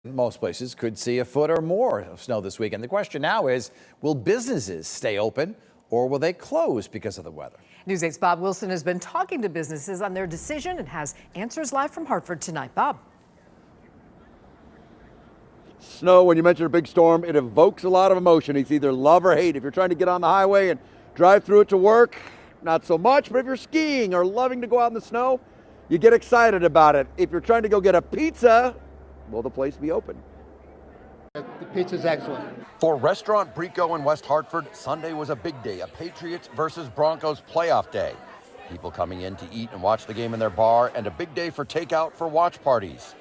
Most places could see a foot or more of snow this weekend. The question now is, will businesses stay open or will they close because of the weather? News 8's Bob Wilson has been talking to businesses on their decision and has answers live from Hartford tonight. Bob. Snow, when you mention a big storm, it evokes a lot of emotion. It's either love or hate. If you're trying to get on the highway and drive through it to work, not so much. But if you're skiing or loving to go out in the snow, you get excited about it. If you're trying to go get a pizza, will the place be open? The pizza's excellent. For Restaurant Brico in West Hartford, Sunday was a big day, a Patriots versus Broncos playoff day. People coming in to eat and watch the game in their bar, and a big day for takeout for watch parties.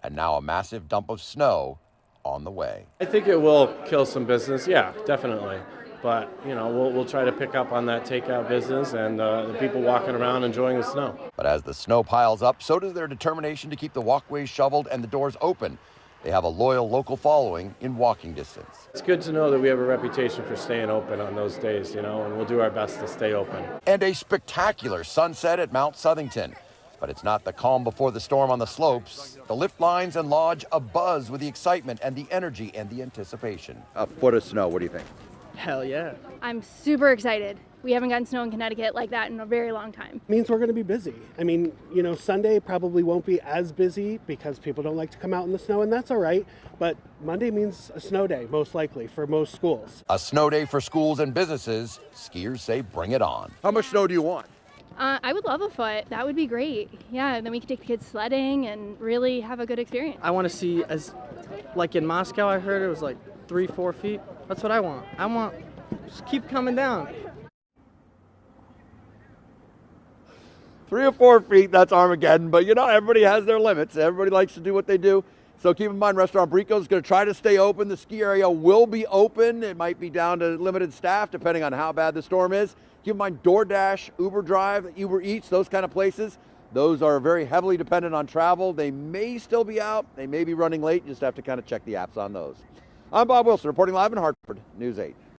And now a massive dump of snow on the way. I think it will kill some business, yeah, definitely. But, you know, we'll try to pick up on that takeout business and the people walking around enjoying the snow. But as the snow piles up, so does their determination to keep the walkways shoveled and the doors open. They have a loyal local following in walking distance. It's good to know that we have a reputation for staying open on those days, you know, and we'll do our best to stay open. And a spectacular sunset at Mount Southington. But it's not the calm before the storm on the slopes. The lift lines and lodge abuzz with the excitement and the energy and the anticipation. A foot of snow, what do you think? Hell yeah. I'm super excited. We haven't gotten snow in Connecticut like that in a very long time. Means we're going to be busy. I mean, you know, Sunday probably won't be as busy because people don't like to come out in the snow, and that's all right. But Monday means a snow day, most likely, for most schools. A snow day for schools and businesses. Skiers say bring it on. How much snow do you want? I would love a foot. That would be great. Yeah, and then we could take the kids sledding and really have a good experience. I want to see, as like in Moscow, I heard it was like 3-4 feet. That's what I want. I want just keep coming down. 3 or 4 feet, that's Armageddon. But you know, everybody has their limits. Everybody likes to do what they do. So keep in mind, Restaurant Brico is going to try to stay open. The ski area will be open. It might be down to limited staff, depending on how bad the storm is. Keep in mind, DoorDash, Uber Drive, Uber Eats, those kind of places, those are very heavily dependent on travel. They may still be out. They may be running late. You just have to kind of check the apps on those. I'm Bob Wilson, reporting live in Hartford, News 8.